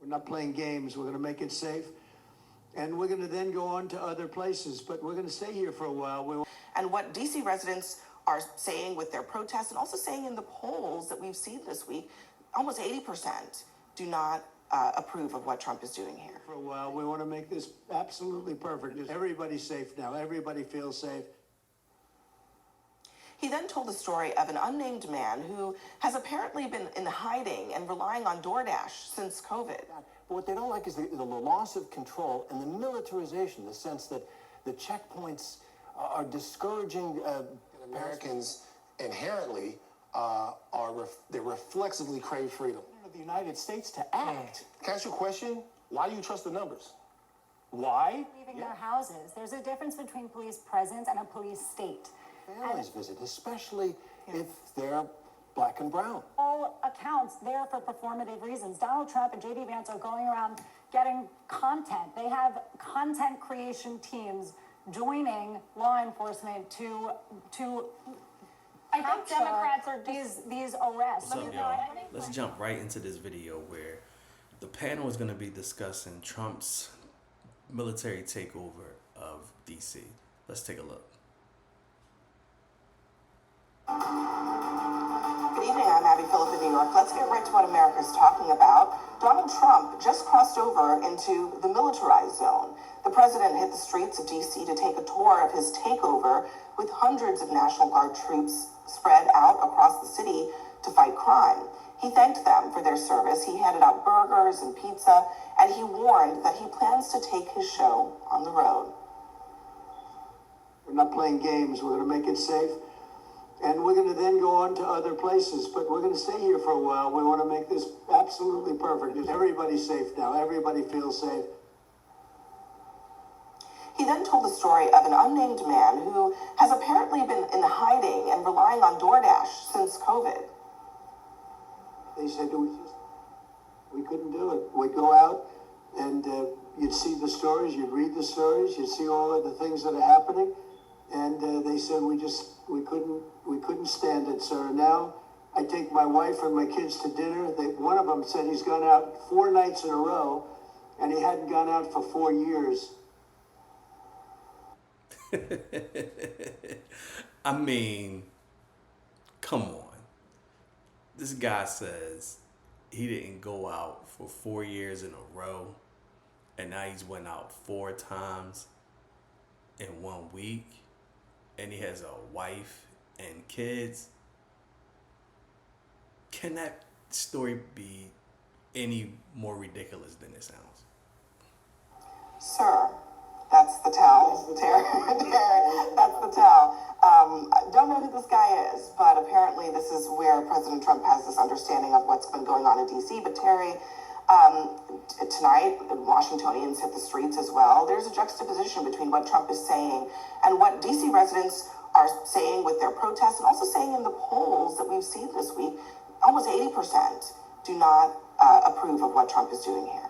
not playing games. We're going to make it safe. And we're going to then go on to other places. But we're going to stay here for a while. And what D.C. residents are saying with their protests, and also saying in the polls that we've seen this week, almost 80% do not approve of what Trump is doing here. For a while, we want to make this absolutely perfect. Everybody's safe now. Everybody feels safe. He then told the story of an unnamed man who has apparently been in hiding and relying on DoorDash since COVID. But what they don't like is the loss of control and the militarization, the sense that the checkpoints are discouraging Americans inherently they reflexively crave freedom. Of the United States to act. Can I ask you a question? Why do you trust the numbers? Why? Leaving their houses. There's a difference between police presence and a police state. Families visit, especially if they're black and brown. All accounts there for performative reasons. Donald Trump and J.D. Vance are going around getting content. They have content creation teams joining law enforcement to I think Democrats are these arrests. What's up, y'all? Let's jump right into this video where the panel is going to be discussing Trump's military takeover of D.C. Let's take a look. Good evening, I'm Abby Phillip in New York. Let's get right to what America's talking about. Donald Trump just crossed over into the militarized zone. The president hit the streets of D.C. to take a tour of his takeover with hundreds of National Guard troops spread out across the city to fight crime. He thanked them for their service. He handed out burgers and pizza, and he warned that he plans to take his show on the road. We're not playing games. We're going to make it safe. And we're going to then go on to other places. But we're going to stay here for a while. We want to make this absolutely perfect. Everybody's safe now. Everybody feels safe. He then told the story of an unnamed man who has apparently been in hiding and relying on DoorDash since COVID. They said we couldn't do it. We'd go out and you'd see the stories, you'd read the stories, you'd see all of the things that are happening. And they said we couldn't stand it, sir. Now I take my wife and my kids to dinner. One of them said he's gone out 4 nights in a row, and he hadn't gone out for 4 years. I mean, come on. This guy says he didn't go out for 4 years in a row, and now he's went out 4 times in 1 week, and he has a wife and kids. Can that story be any more ridiculous than it sounds? Sir, that's the towel. Terry, that's the towel. I don't know who this guy is, but apparently this is where President Trump has this understanding of what's been going on in D.C. But Terry, tonight, Washingtonians hit the streets as well. There's a juxtaposition between what Trump is saying and what D.C. residents are saying with their protests, and also saying in the polls that we've seen this week, almost 80% do not approve of what Trump is doing here.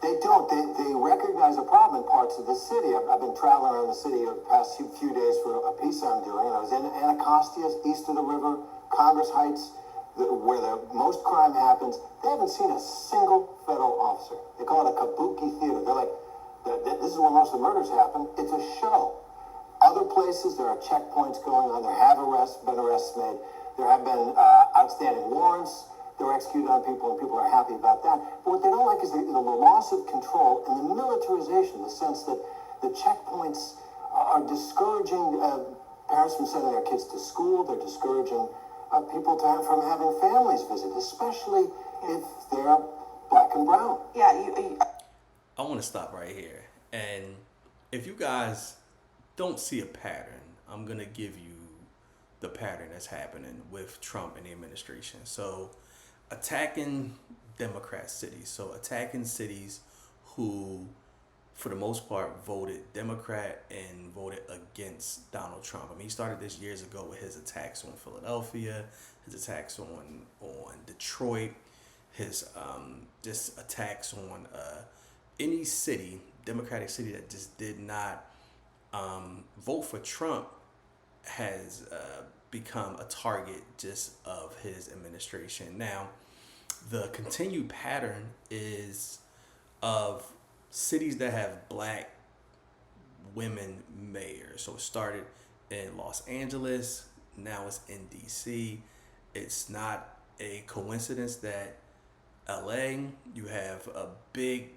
They don't. They recognize a problem in parts of the city. I've been traveling around the city over the past few days for a piece I'm doing. I was in Anacostia, east of the river, Congress Heights, where the most crime happens. They haven't seen a single federal officer. They call it a kabuki theater. They're like, this is where most of the murders happen. It's a show. Other places, there are checkpoints going on. There have been arrests made. There have been outstanding warrants. They were executed on people, and people are happy about that. But what they don't like is the loss of control and the militarization, the sense that the checkpoints are discouraging parents from sending their kids to school. They're discouraging people from having families visit, especially if they're black and brown. Yeah, I want to stop right here. And if you guys don't see a pattern, I'm going to give you the pattern that's happening with Trump and the administration. So attacking Democrat cities. So attacking cities who, for the most part, voted Democrat and voted against Donald Trump. I mean, he started this years ago with his attacks on Philadelphia, his attacks on Detroit, his just attacks on any city, Democratic city that just did not vote for Trump has become a target just of his administration. Now, the continued pattern is of cities that have black women mayors. So it started in Los Angeles, now it's in DC. It's not a coincidence that LA, you have a big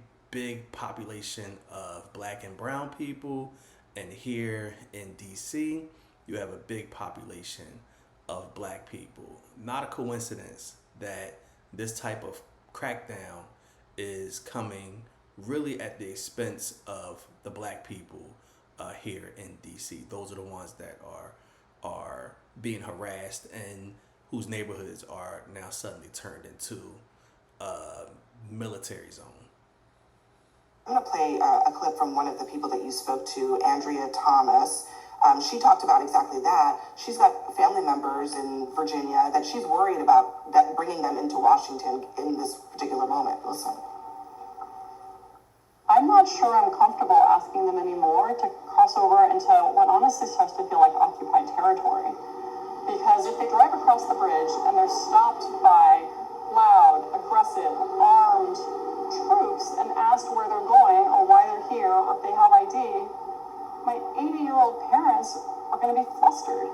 population of black and brown people, and here in DC, you have a big population of black people. Not a coincidence that this type of crackdown is coming really at the expense of the black people here in DC. Those are the ones that are being harassed and whose neighborhoods are now suddenly turned into a military zone. I'm going to play a clip from one of the people that you spoke to, Andrea Thomas. She talked about exactly that. She's got family members in Virginia that she's worried about that bringing them into Washington in this particular moment. Listen. I'm not sure I'm comfortable asking them anymore to cross over into what honestly starts to feel like occupied territory. Because if they drive across the bridge and they're stopped by loud, aggressive, armed troops and asked where they're going or why they're here or if they have ID, my 80-year-old parents are going to be flustered.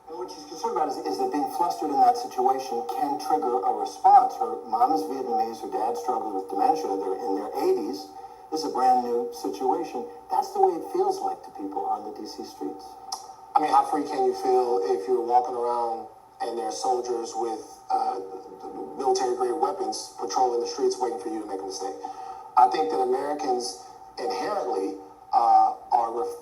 And what she's concerned about is that being flustered in that situation can trigger a response. Her mom is Vietnamese, her dad struggled with dementia, they're in their 80s. This is a brand new situation. That's the way it feels like to people on the DC streets. I mean, how free can you feel if you're walking around and there are soldiers with military-grade weapons patrolling the streets waiting for you to make a mistake? I think that Americans inherently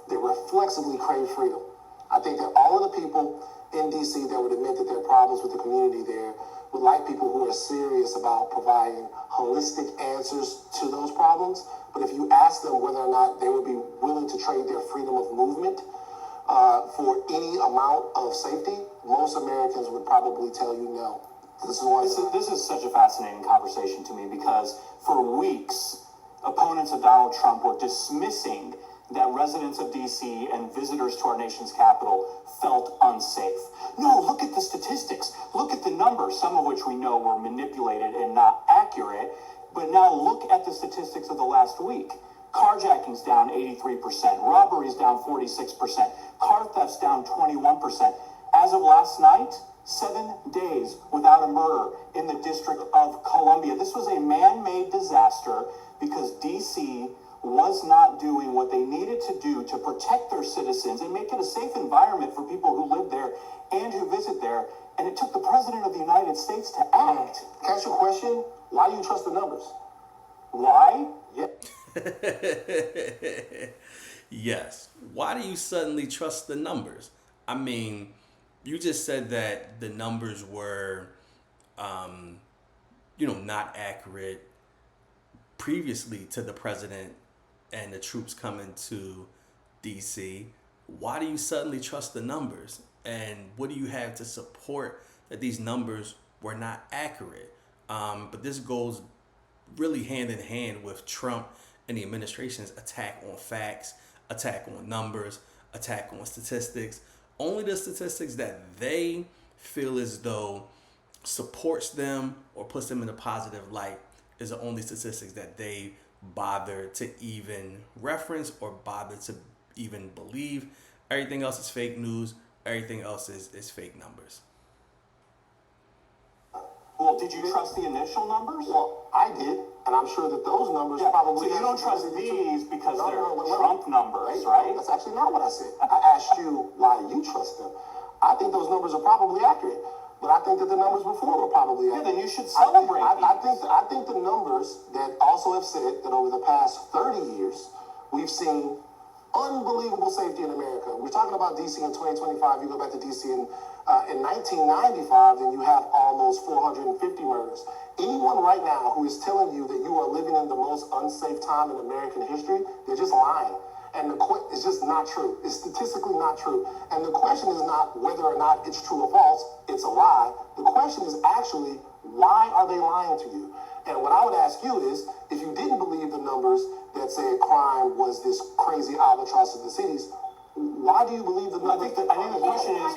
they reflexively crave freedom. I think that all of the people in D.C. that would admit that there are problems with the community there would like people who are serious about providing holistic answers to those problems. But if you ask them whether or not they would be willing to trade their freedom of movement for any amount of safety, most Americans would probably tell you no. This is such a fascinating conversation to me because for weeks, opponents of Donald Trump were dismissing that residents of D.C. and visitors to our nation's capital felt unsafe. No, look at the statistics. Look at the numbers, some of which we know were manipulated and not accurate. But now look at the statistics of the last week. Carjackings down 83%, robberies down 46%, car thefts down 21%. As of last night, 7 days without a murder in the District of Columbia. This was a man-made disaster because D.C. was not doing what they needed to do to protect their citizens and make it a safe environment for people who live there and who visit there. And it took the President of the United States to act. Can I ask you a question? Why do you trust the numbers? Why? Yeah. Yes. Why do you suddenly trust the numbers? I mean, you just said that the numbers were, not accurate previously to the president and the troops coming to DC. Why do you suddenly trust the numbers? And what do you have to support that these numbers were not accurate? But this goes really hand in hand with Trump and the administration's attack on facts, attack on numbers, attack on statistics. Only the statistics that they feel as though supports them or puts them in a positive light is the only statistics that they bother to even reference or bother to even believe. Everything else is fake news. Everything else is fake numbers. Well, did you trust the initial numbers? Well, I did, and I'm sure that those numbers probably... So you don't trust these because No, they're Trump numbers, right? That's actually not what I said. I asked you why you trust them. I think those numbers are probably accurate, but I think that the numbers before were probably accurate. Yeah, then you should celebrate I think the numbers that also have said that over the past 30 years, we've seen unbelievable safety in America. We're talking about DC in 2025. You go back to DC in 1995, and you have almost 450 murders. Anyone right now who is telling you that you are living in the most unsafe time in American history, they're just lying. And it's just not true. It's statistically not true. And the question is not whether or not it's true or false. It's a lie. The question is actually, why are they lying to you? And what I would ask you is, if you didn't believe the numbers that said crime was this crazy albatross of the cities, why do you believe the numbers? I think the question is...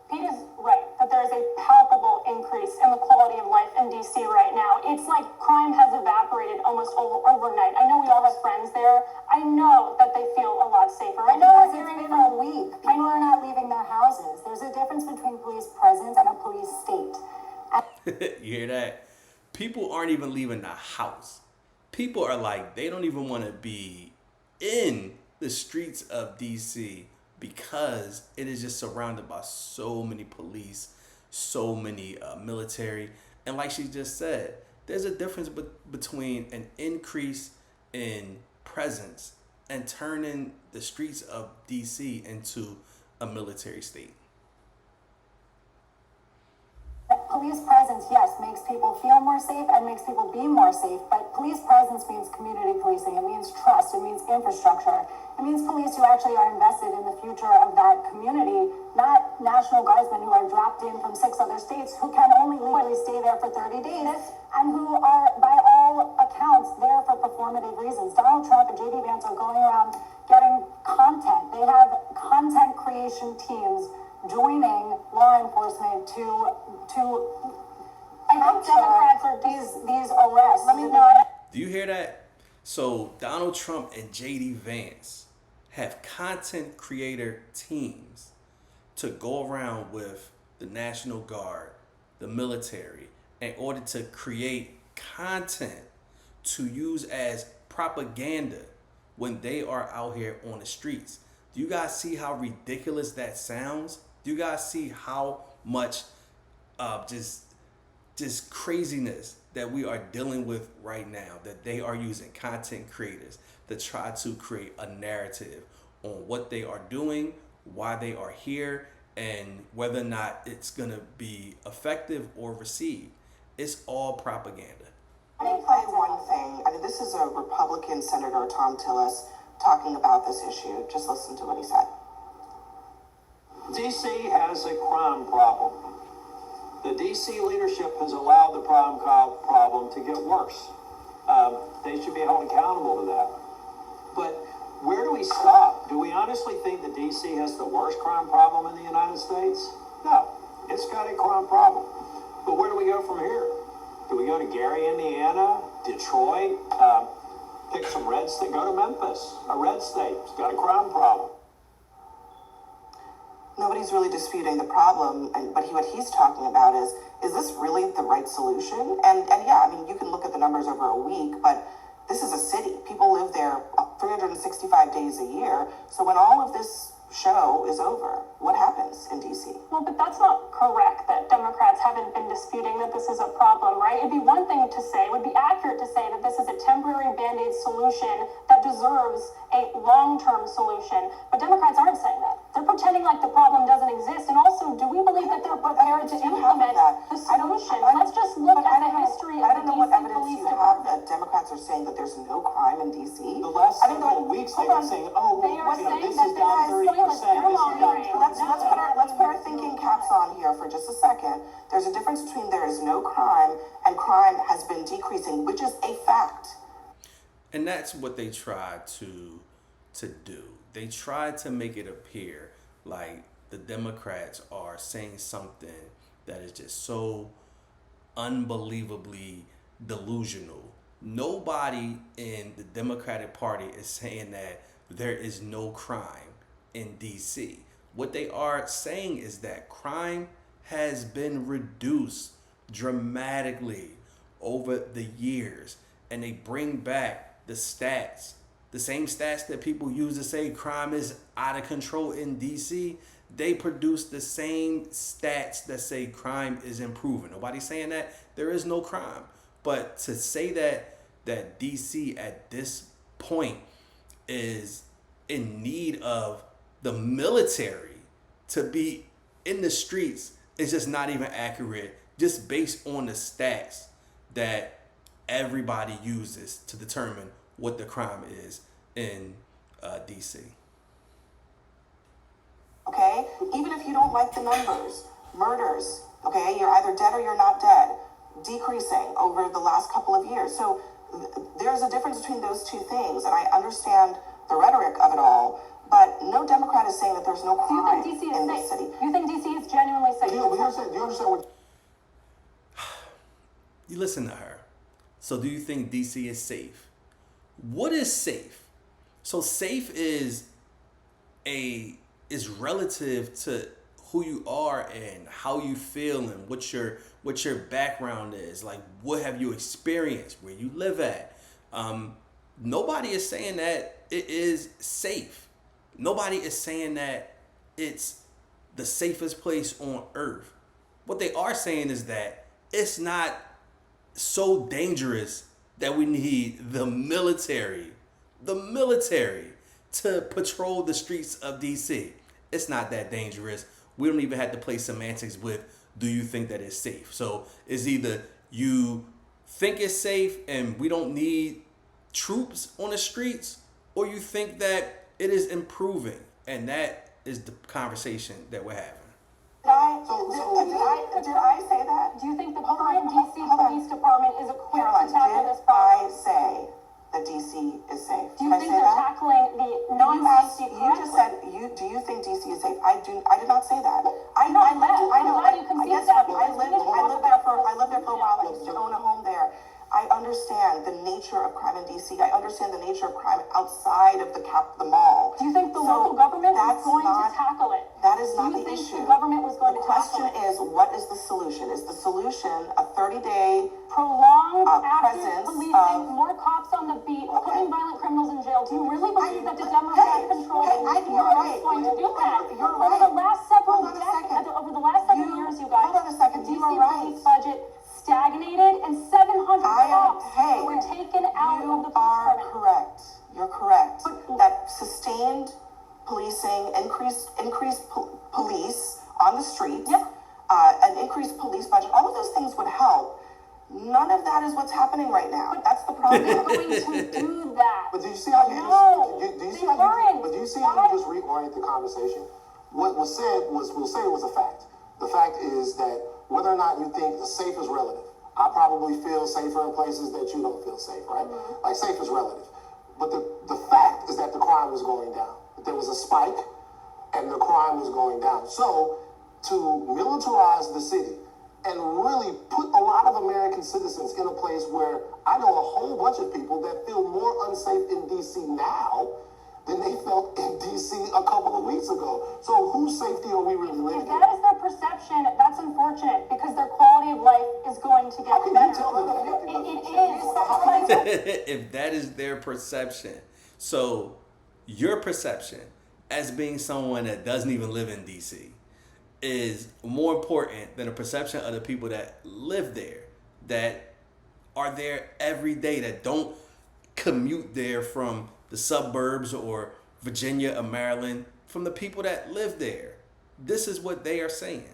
Pete is right that there is a palpable increase in the quality of life in DC right now. It's like crime has evaporated almost overnight. I know we all have friends there. I know that they feel a lot safer. I know it's been a week. People are not leaving their houses. There's a difference between police presence and a police state. You hear that? People aren't even leaving the house. People are like, they don't even want to be in the streets of DC because it is just surrounded by so many police, so many military. And like she just said, there's a difference between an increase in presence and turning the streets of DC into a military state. Police presence, yes, makes people feel more safe and makes people be more safe, but police presence means community policing, it means trust, it means infrastructure, it means police who actually are invested in the future of that community, not National Guardsmen who are dropped in from 6 other states who can only legally stay there for 30 days and who are, by all accounts, there for performative reasons. Donald Trump and JD Vance are going around getting content. They have content creation teams joining law enforcement to I think Democrats are these arrests. Let me not. Do you hear that? So Donald Trump and JD Vance have content creator teams to go around with the National Guard, the military, in order to create content to use as propaganda when they are out here on the streets. Do you guys see how ridiculous that sounds? Do you guys see how much just craziness that we are dealing with right now, that they are using content creators to try to create a narrative on what they are doing, why they are here, and whether or not it's going to be effective or received. It's all propaganda. Let me play one thing. I mean, this is a Republican Senator, Tom Tillis, talking about this issue. Just listen to what he said. D.C. has a crime problem. The D.C. leadership has allowed the crime problem to get worse. They should be held accountable to that. But where do we stop? Do we honestly think that D.C. has the worst crime problem in the United States? No, it's got a crime problem. But where do we go from here? Do we go to Gary, Indiana, Detroit, pick some red state, go to Memphis, a red state, it's got a crime problem. Nobody's really disputing the problem, but what he's talking about is this really the right solution? And yeah, I mean, you can look at the numbers over a week, but this is a city. People live there 365 days a year. So when all of this show is over, what happens in DC? Well, but that's not correct that Democrats haven't been disputing that this is a problem, right? It'd be one thing to say, it would be accurate to say that this is a temporary Band-Aid solution that deserves a long-term solution. But Democrats aren't saying that. They're pretending like the problem doesn't exist. And also, do we believe that they're prepared to implement the solution? Let's just look at the history of the DC Police Department. That Democrats are saying that there's no crime in DC? The last several weeks they've been saying, oh, They are well, saying this that is down there is 30%, this is down 20%. Let's put our thinking caps on here for just a second. There's a difference between there is no crime and crime has been decreasing, which is a fact. And that's what they try to do. They try to make it appear like the Democrats are saying something that is just so unbelievably delusional. Nobody in the Democratic Party is saying that there is no crime in DC. What they are saying is that crime has been reduced dramatically over the years, and they bring back the stats, the same stats that people use to say crime is out of control in DC. They produce the same stats that say crime is improving. Nobody's saying that there is no crime, but to say that DC at this point is in need of the military to be in the streets is just not even accurate, just based on the stats that everybody uses to determine what the crime is in DC. Okay? Even if you don't like the numbers, murders, okay, you're either dead or you're not dead, decreasing over the last couple of years. So there's a difference between those two things, and I understand the rhetoric of it all, But no Democrat is saying that there's no Do you crime think DC is in this safe? city. You think DC is genuinely safe? Do you understand what? You listen to her. So do you think DC is safe? What is safe? So safe is relative to who you are and how you feel and what your background is. Like, what have you experienced, where you live at. Nobody is saying that it is safe. Nobody is saying that it's the safest place on earth. What they are saying is that it's not so dangerous that we need the military to patrol the streets of DC. It's not that dangerous. We don't even have to play semantics with, do you think that it's safe? So it's either you think it's safe and we don't need troops on the streets, or you think that it is improving. And that is the conversation that we're having. Did I say that? Do you think the Hold on, current DC hold on. Police Department is equipped Caroline, to tackle did this problem? I say that DC is safe? Do you Did I think say they're that? tackling the non-safety You just said, do you think DC is safe? I did not say that. I know, I'm glad you conceded that, because we need to I lived there for a while. I used to Yeah. own a home there. I understand the nature of crime in DC. I understand the nature of crime outside of the mall. Do you think the So local government is that's going not- to tackle it? That is not Do you the think issue. the government was going The to question tackle it? is, what is the solution? Is the solution a 30-day Prolonged active presence policing, of- more cops on the beat, Okay. putting violent criminals in jail. Do you really believe that the Democrat-controlled you're right. is going to do that? You're Over right. the last several Hold on a second. over the last several years, you guys, Hold on a second. the DC You are right. police budget stagnated, and 700 cops Hey, were taken out of the police you are department. correct. You're correct. That sustained policing, increased police on the streets, Yep. an increased police budget, all of those things would help. None of that is what's happening right now. That's the problem. They're going to do that. But do you see how you No, just? Do you see they how you? weren't. But do you see how you just reorient the conversation? What was said was, we'll say it was a fact. The fact is that whether or not you think safe is relative. I probably feel safer in places that you don't feel safe, right? Mm-hmm. Like, safe is relative. But the fact is that the crime was going down. There was a spike and the crime was going down. So to militarize the city and really put a lot of American citizens in a place where I know a whole bunch of people that feel more unsafe in DC now than they felt in DC a couple of weeks ago. So whose safety are we really living If in? that is their perception, that's unfortunate, because their quality of life is going to How get can better. you tell them that? It is. If that is their perception. So your perception as being someone that doesn't even live in DC is more important than the perception of the people that live there, that are there every day, that don't commute there from the suburbs or Virginia or Maryland, from the people that live there. This is what they are saying.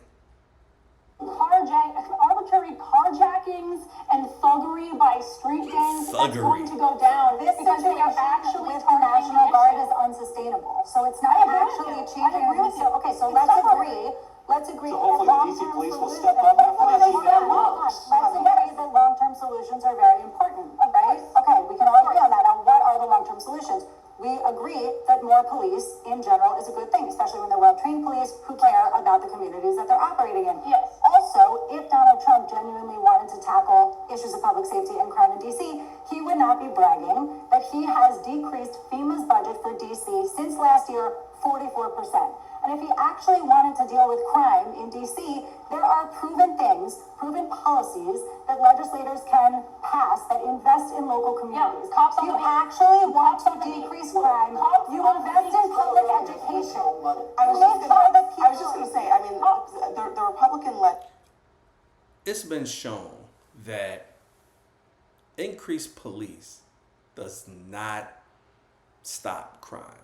Arbitrary carjackings and thuggery by street gangs that's Thuggery. going to go down This because they are situation actually with the National Guard is issue. unsustainable. So it's not I agree with actually you. changing. I agree with you. Okay, so It's let's temporary. agree. Let's agree. So hopefully the DC long-term police will solutions- step up after they see that works. Let's agree that long-term solutions are very important, right? Okay, we can all agree on that. Now, what are the long-term solutions? We agree that more police in general is a good thing, especially when they're well-trained police who care about the communities that they're operating in. Yes. Also, if Donald Trump genuinely wanted to tackle issues of public safety and crime in DC, he would not be bragging that he has decreased FEMA's budget for DC since last year 44%. And if he actually wanted to deal with crime in DC, there are proven things, proven policies that legislators can pass that invest in local communities. cops on You the beat. actually want Cops to on the beat. decrease crime. Cops You on the invest beat. in public education. I was Live by the people. just going to say, I mean, the Republican-led It's been shown that increased police does not stop crime.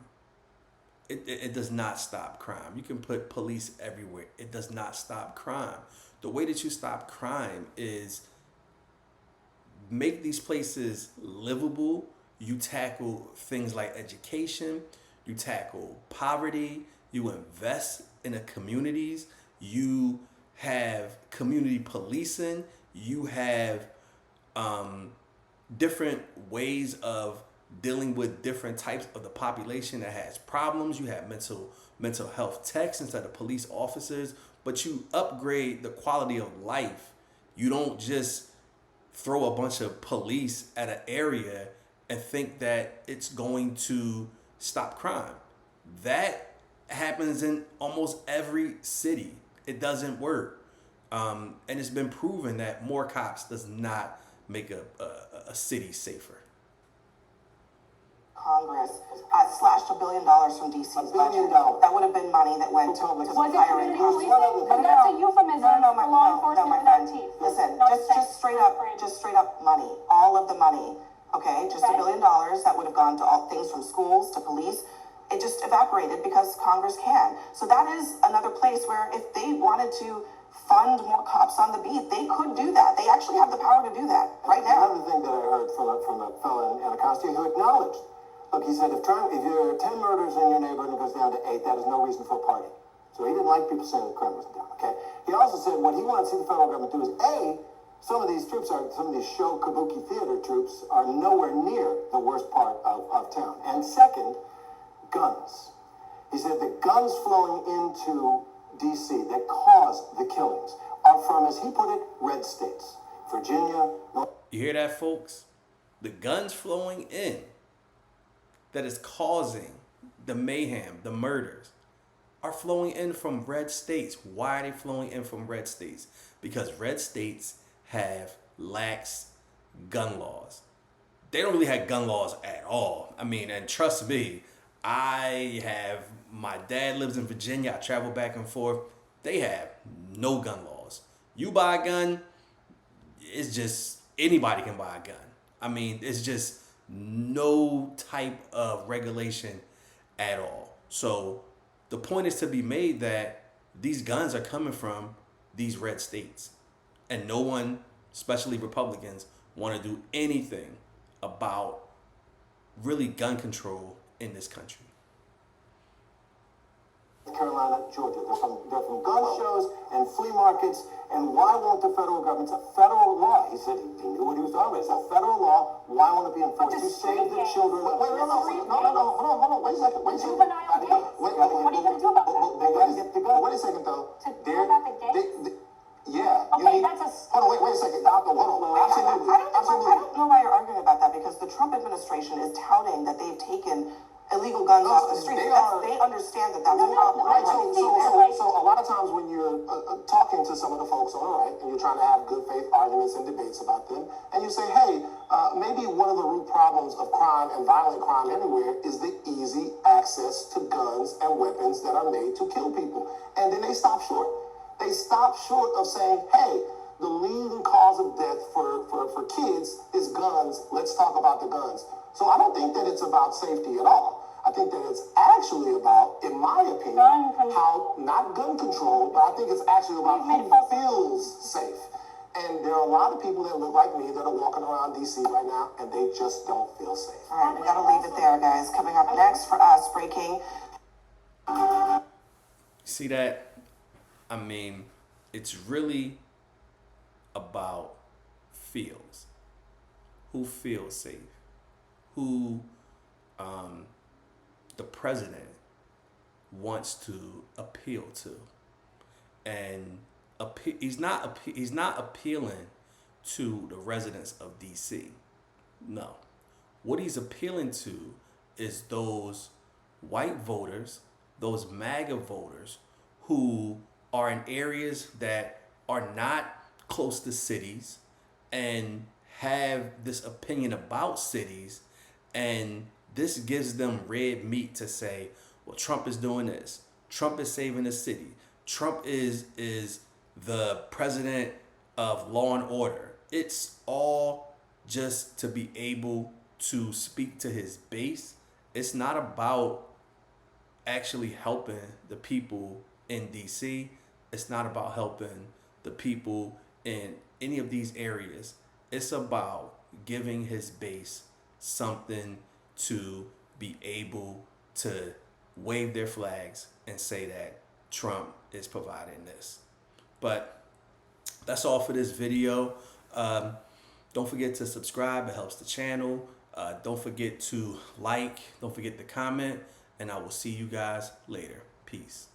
It does not stop crime. You can put police everywhere. It does not stop crime. The way that you stop crime is make these places livable. You tackle things like education. You tackle poverty. You invest in the communities. You have community policing. You have different ways of dealing with different types of the population that has problems. You have mental health techs instead of police officers, but you upgrade the quality of life. You don't just throw a bunch of police at an area and think that it's going to stop crime. That happens in almost every city. It doesn't work. And it's been proven that more cops does not make a city safer. Congress slashed $1 billion from DC's $1 billion. budget. That would have been money that went to Was it hiring community cops. policing? That's a euphemism for law enforcement my without friend. teeth. Listen, Not just straight up money. All of the money. Okay, just $1 billion that would have gone to all things from schools to police. It just evaporated because Congress can. So that is another place where if they wanted to fund more cops on the beat, they could do that. They actually have the power to do that right now. Another thing that I heard from a fellow in Anacostia who acknowledged, look, he said, if there are 10 murders in your neighborhood and it goes down to 8, that is no reason for a party. So he didn't like people saying the crime was down, okay? He also said what he wanted to see the federal government do is, A, some of these show kabuki theater troops are nowhere near the worst part of town. And second, guns. He said the guns flowing into D.C. that cause the killings are from, as he put it, red states. Virginia, North. You hear that, folks? The guns flowing in that is causing the mayhem, the murders, are flowing in from red states. Why are they flowing in from red states? Because red states have lax gun laws. They don't really have gun laws at all. I mean, and trust me, my dad lives in Virginia. I travel back and forth. They have no gun laws. You buy a gun, it's just anybody can buy a gun. I mean, it's just no type of regulation at all. So the point is to be made that these guns are coming from these red states. And no one, especially Republicans, want to do anything about really gun control in this country. Carolina, Georgia. They're from gun shows and flea markets. And why won't the federal government? It's a federal law. He said he knew what he was talking about. It's a federal law. Why won't it be enforced? To save the children. No, hold on, wait a second. Juvenile gangs. What are you going to do about that? They gotta get the gun. Wait a second, though. To do about the gangs? Yeah. Okay, that's a... Hold on, wait a second, Doctor. Hold on. Absolutely. I don't know why you're arguing about that, because the Trump administration is touting that they've taken illegal guns off the street. They understand that that's a problem. Right, so a lot of times when you're talking to some of the folks on the right and you're trying to have good faith arguments and debates about them, and you say, hey, maybe one of the root problems of crime and violent crime everywhere is the easy access to guns and weapons that are made to kill people. And then they stop short. They stop short of saying, hey, the leading cause of death for kids is guns. Let's talk about the guns. So I don't think that it's about safety at all. I think that it's actually about, in my opinion, not gun control, but I think it's actually about who feels safe. And there are a lot of people that look like me that are walking around D.C. right now, and they just don't feel safe. All right, we gotta leave it there, guys. Coming up next for us, breaking. See that? I mean, it's really about feels. Who feels safe? Who the president wants to appeal to, and he's not appealing to the residents of D.C. No, what he's appealing to is those white voters, those MAGA voters who are in areas that are not close to cities and have this opinion about cities, and this gives them red meat to say, well, Trump is doing this. Trump is saving the city. Trump is the president of law and order. It's all just to be able to speak to his base. It's not about actually helping the people in DC. It's not about helping the people in any of these areas. It's about giving his base something to be able to wave their flags and say that Trump is providing this. But that's all for this video. Don't forget to subscribe. It helps the channel. Don't forget to like, don't forget to comment, and I will see you guys later. Peace.